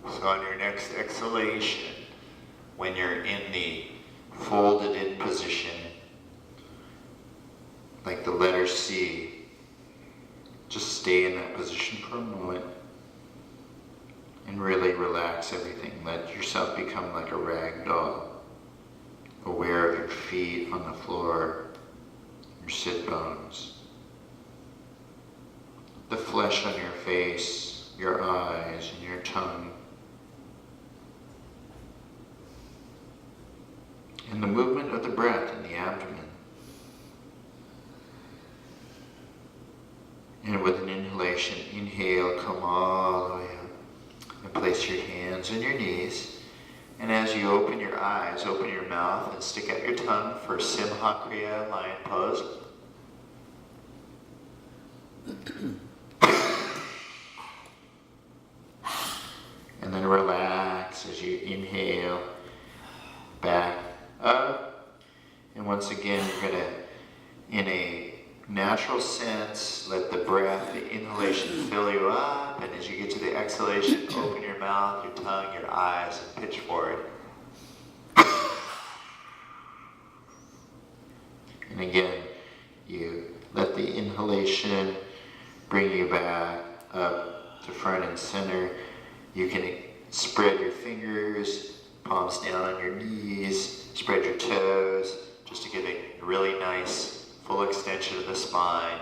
So on your next exhalation, when you're in the folded in position, like the letter C, just stay in that position for a moment and really relax everything. Let yourself become like a rag doll, aware of your feet on the floor, your sit bones, the flesh on your face, your eyes, and your tongue, and the movement of the breath in the abdomen. And with an inhalation, inhale, come all the way up, and place your hands on your knees. And as you open your eyes, open your mouth, and stick out your tongue for Simha Kriya, lion pose. And then relax as you inhale, back up. And once again, you're going to, in a natural sense, let the breath, the inhalation fill you up. And as you get to the exhalation, open your mouth, your tongue, your eyes, and pitch forward. And again, you let the inhalation bring you back up to front and center. You can spread your fingers, palms down on your knees, spread your toes, just to get a really nice full extension of the spine.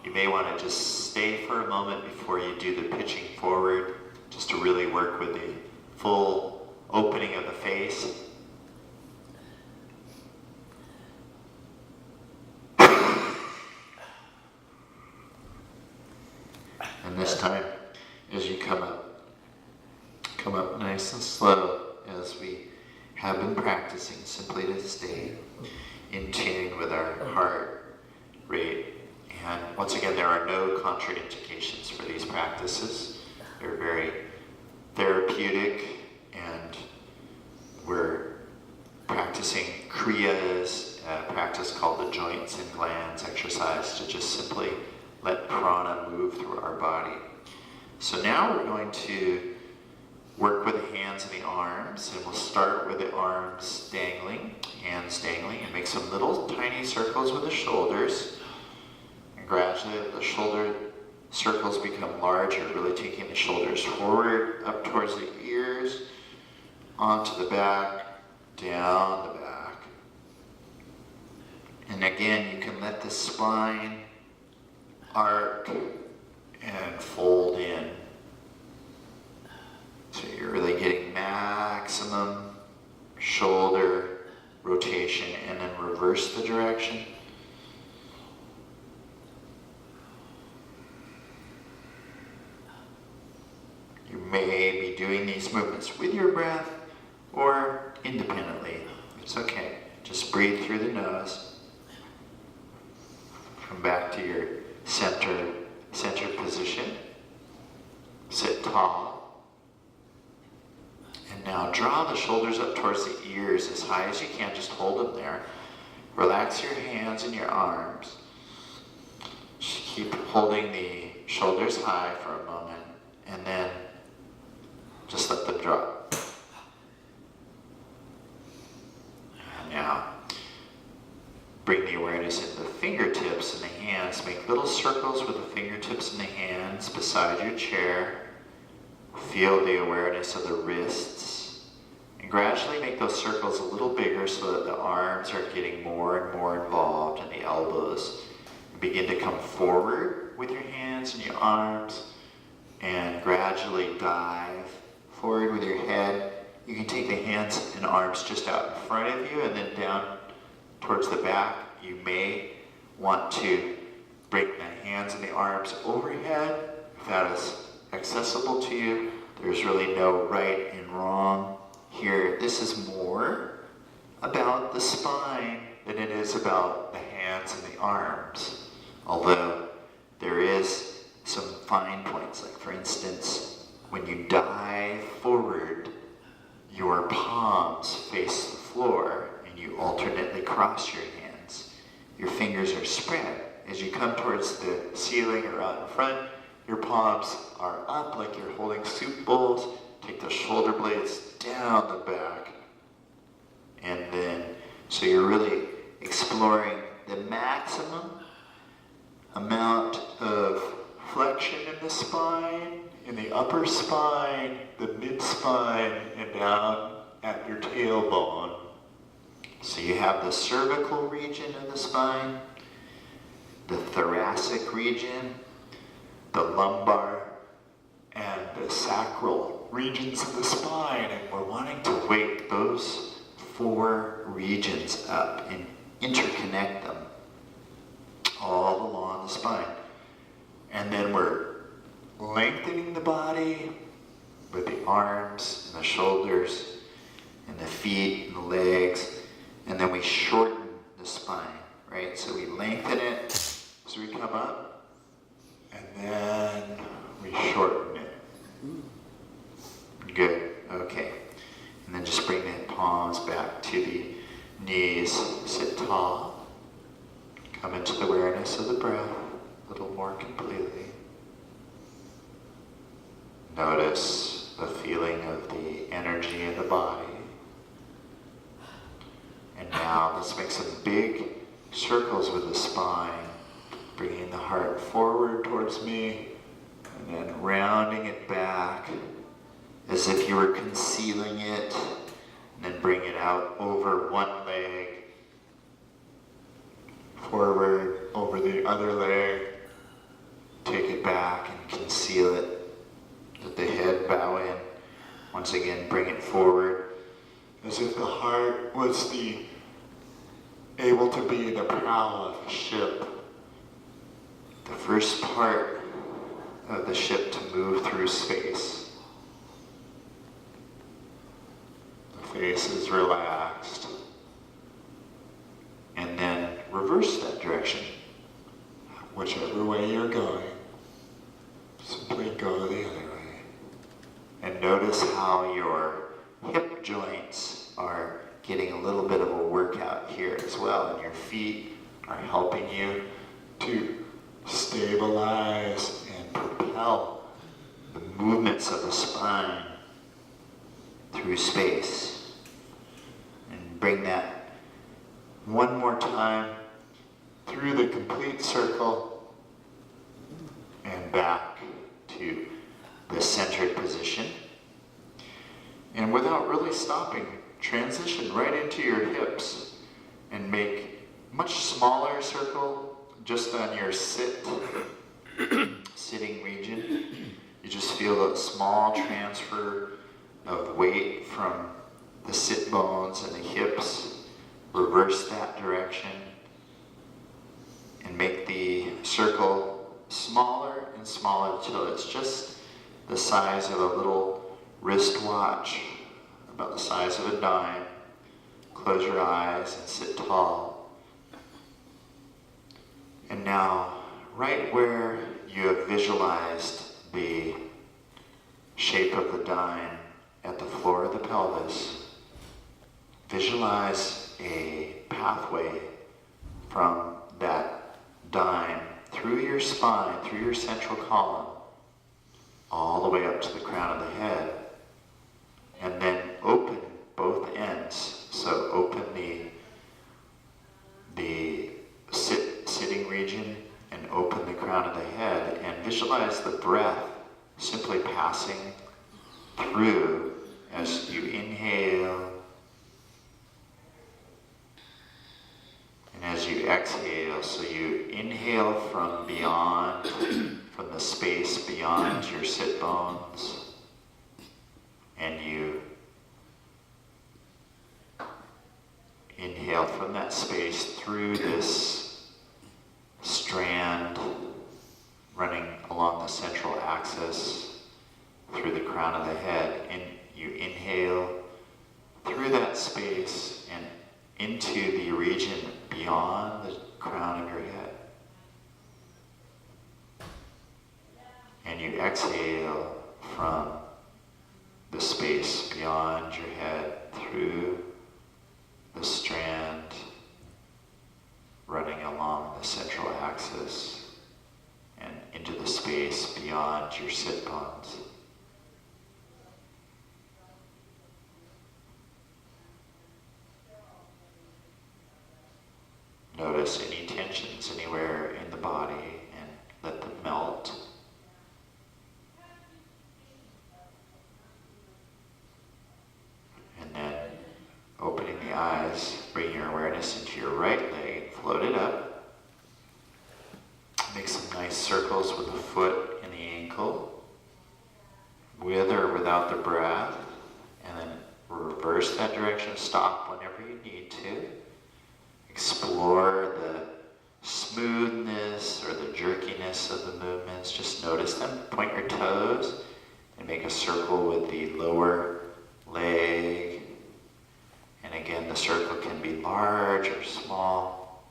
You may want to just stay for a moment before you do the pitching forward, just to really work with the full opening of the face. And this time, as you come up nice and slow, as we have been practicing, simply to stay in tune with our heart rate. And once again, there are no contraindications for these practices. They're very therapeutic, and we're practicing Kriyas, a practice called the Joints and Glands Exercise, to just simply let Prāṇa move through our body. So now we're going to work with the hands and the arms, and we'll start with the arms dangling, hands dangling, and make some little tiny circles with the shoulders. And gradually the shoulder circles become larger, really taking the shoulders forward, up towards the ears, onto the back, down the back. And again, you can let the spine arc and fold in. So you're really getting maximum shoulder rotation, and then reverse the direction. You may be doing these movements with your breath or independently. It's okay. Just breathe through the nose. Come back to your center position. Sit tall. And now draw the shoulders up towards the ears as high as you can. Just hold them there. Relax your hands and your arms. Just keep holding the shoulders high for a moment, and then just let them drop. And now bring the awareness into the fingertips and the hands. Make little circles with the fingertips and the hands beside your chair. Feel the awareness of the wrists, and gradually make those circles a little bigger so that the arms are getting more and more involved, and the elbows. Begin to come forward with your hands and your arms, and gradually dive forward with your head. You can take the hands and arms just out in front of you and then down towards the back. You may want to bring the hands and the arms overhead if that is accessible to you. There's really no right and wrong here. This is more about the spine than it is about the hands and the arms. Although there is some fine points, like for instance, when you dive forward, your palms face the floor and you alternately cross your hands. Your fingers are spread. As you come towards the ceiling or out in front, your palms are up like you're holding soup bowls. Take the shoulder blades down the back. And then, so you're really exploring the maximum amount of flexion in the spine, in the upper spine, the mid-spine, and down at your tailbone. So you have the cervical region of the spine, the thoracic region, the lumbar, and the sacral regions of the spine. And we're wanting to wake those 4 regions up and interconnect them all along the spine. And then we're lengthening the body with the arms and the shoulders and the feet and the legs. And then we shorten the spine, right? So we lengthen it as we come up, and then we shorten it. Good, okay. And then just bring the palms back to the knees, sit tall. Come into the awareness of the breath a little more completely. Notice the feeling of the energy in the body. And now let's make some big circles with the spine, bringing the heart forward towards me, and then rounding it back as if you were concealing it, and then bring it out over one leg, forward over the other leg, take it back and conceal it. Let the head bow in. Once again, bring it forward as if the heart was able to be the prow of the ship. The first part of the ship to move through space. The face is relaxed. And then reverse that direction. Whichever way you're going, simply go the other way. And notice how your hip joints are getting a little bit of a workout here as well, and your feet are helping you to stabilize and propel the movements of the spine through space. And bring that one more time through the complete circle and back to the centered position. And without really stopping, transition right into your hips and make much smaller circle just on your sitting region. You just feel a small transfer of weight from the sit bones and the hips. Reverse that direction and make the circle smaller and smaller until it's just the size of a little wristwatch, about the size of a dime. Close your eyes and sit tall. And now, right where you have visualized the shape of the dime at the floor of the pelvis, visualize a pathway from that dime through your spine, through your central column, all the way up to the crown of the head. And then open both ends. So open the sitting region and open the crown of the head, and visualize the breath simply passing through as you inhale and as you exhale. So you inhale from beyond, from the space beyond your sit bones, and you inhale from that space through this strand running along the central axis through the crown of the head. And you inhale through that space and into the region beyond the crown of your head. And you exhale from the space beyond your head through the strand running along the central axis and into the space beyond your sit bones. out the breath, and then reverse that direction. Stop whenever you need to. Explore the smoothness or the jerkiness of the movements. Just notice them. Point your toes and make a circle with the lower leg. And again, the circle can be large or small.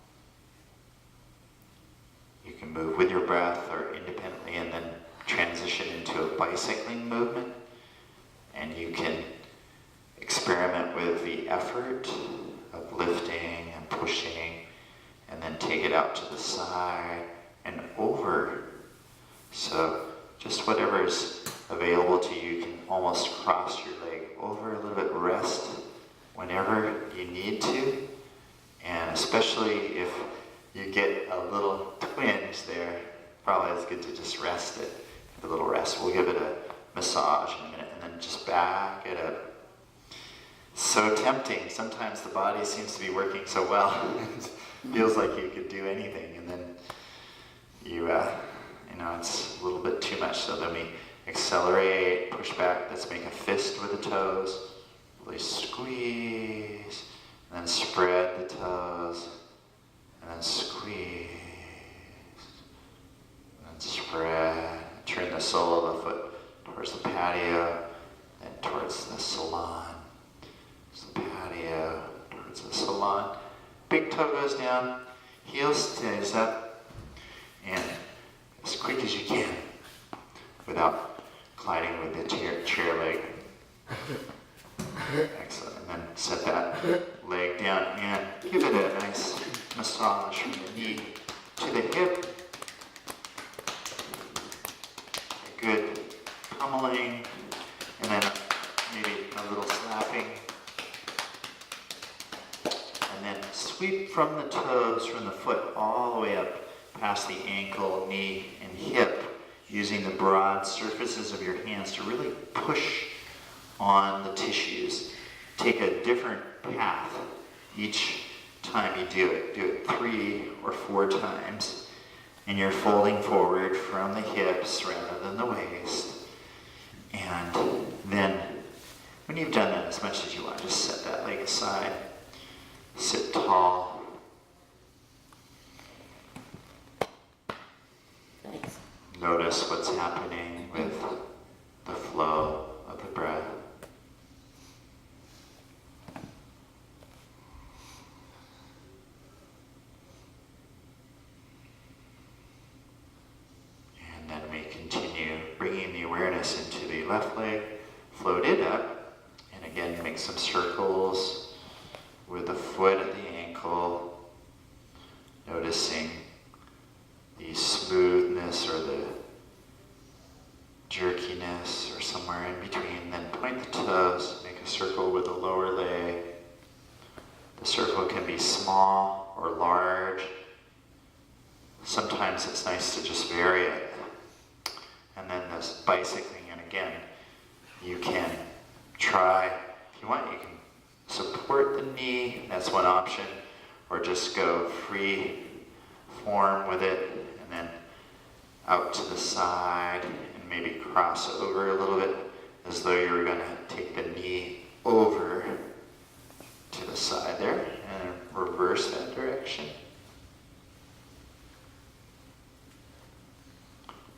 You can move with your breath or independently and then transition into a bicycling movement. And you can experiment with the effort of lifting and pushing, and then take it out to the side and over. So just whatever is available to you. You can almost cross your leg over a little bit, rest whenever you need to. And especially if you get a little twinge there, probably it's good to just rest it. Have a little rest. We'll give it a massage in a minute, and then just back it up. So tempting. Sometimes the body seems to be working so well. It feels like you could do anything, and then it's a little bit too much. So then we accelerate, push back. Let's make a fist with the toes. Really squeeze, and then spread the toes, and then squeeze, and then spread. Turn the sole of the foot towards the patio, then towards the salon. The patio, towards the salon. Big toe goes down, heel stays up, and as quick as you can, without colliding with the chair leg. Excellent. And then set that leg down and give it a nice massage from the knee to the hip. A good pummeling, and then maybe a little slapping. And then sweep from the toes, from the foot, all the way up past the ankle, knee, and hip, using the broad surfaces of your hands to really push on the tissues. Take a different path each time you do it. Do it 3 or 4 times. And you're folding forward from the hips rather than the waist. And then, when you've done that as much as you want, just set that leg aside. Sit tall. Thanks. Notice what's happening with the flow of the breath. And then we continue bringing the awareness into the left leg, float it up, and again make some circles with the foot at the ankle, noticing the smoothness or the jerkiness or somewhere in between. Then point the toes, make a circle with the lower leg. The circle can be small or large. Sometimes it's nice to just vary it. And then this bicycling, and again, you can try, if you want, you can support the knee, that's one option, or just go free form with it, and then out to the side, and maybe cross over a little bit, as though you were going to take the knee over to the side there, and reverse that direction.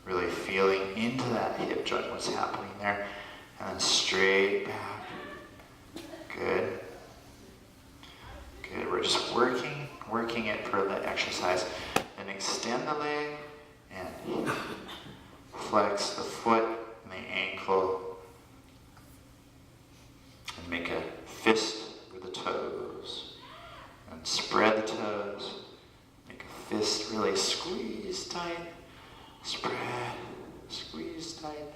Really feeling into that hip joint, what's happening there, and then straight back. Good. Good. We're just working it for the exercise. And extend the leg and flex the foot and the ankle. And make a fist with the toes. And spread the toes. Make a fist, really squeeze tight. Spread, squeeze tight.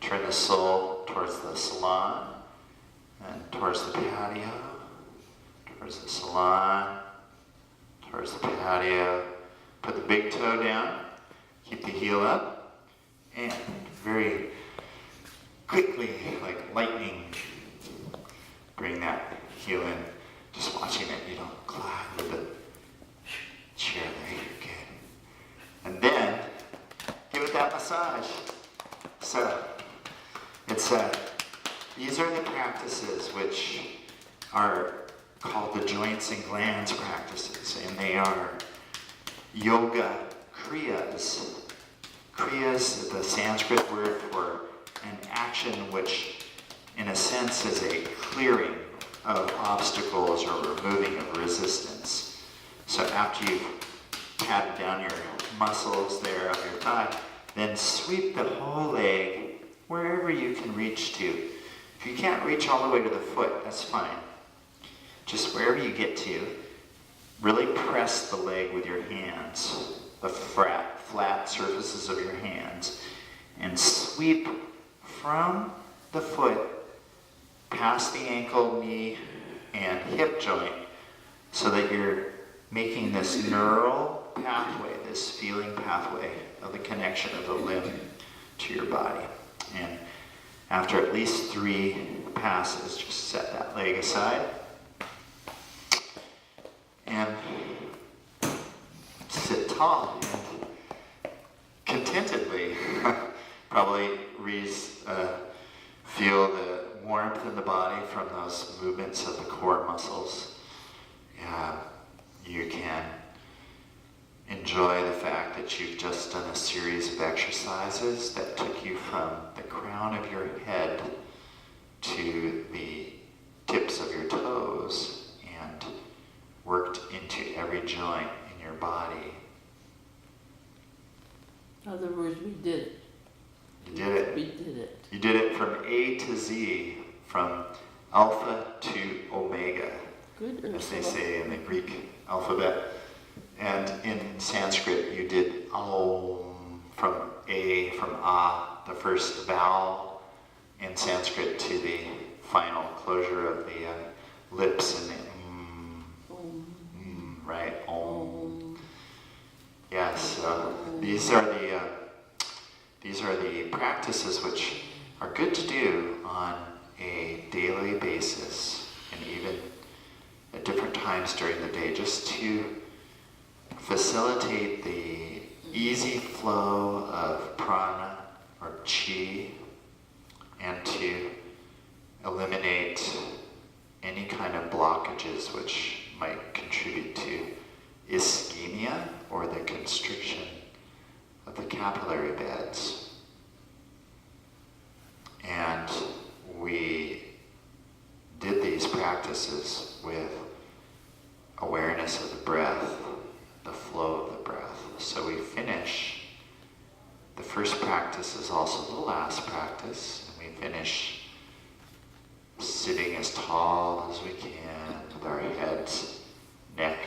Turn the sole towards the salon. And towards the patio, towards the salon, towards the patio. Put the big toe down, keep the heel up, and very quickly, like lightning, bring that heel in. Just watching it, you don't collide with the chair leg. Good. And then, give it that massage. So, it's these are the practices which are called the Joints and Glands practices, and they are yoga kriyas. Kriyas, the Sanskrit word for an action which, in a sense, is a clearing of obstacles or removing of resistance. So after you've patted down your muscles there of your thigh, then sweep the whole leg wherever you can reach to. If you can't reach all the way to the foot, that's fine. Just wherever you get to, really press the leg with your hands, the flat surfaces of your hands, and sweep from the foot past the ankle, knee, and hip joint, so that you're making this neural pathway, this feeling pathway of the connection of the limb to your body. And after at least 3 passes, just set that leg aside and sit tall and contentedly. Probably feel the warmth in the body from those movements of the core muscles. You can enjoy the fact that you've just done a series of exercises that took you from the crown of your head to the tips of your toes and worked into every joint in your body. In other words, we did it. You did it. We did it. You did it from A to Z, from alpha to omega, Good, as they say in the Greek alphabet. And in Sanskrit, you did Om, from A, from Ah, the first vowel in Sanskrit, to the final closure of the lips and the right? Om. Yes, these are the practices which are good to do on a daily basis, and even at different times during the day, just to facilitate the easy flow of prana or chi, and to eliminate any kind of blockages which might contribute to ischemia or the constriction of the capillary beds. And we did these practices with awareness of the breath, the flow of the breath. So we finish, the first practice is also the last practice, and we finish sitting as tall as we can with our heads, neck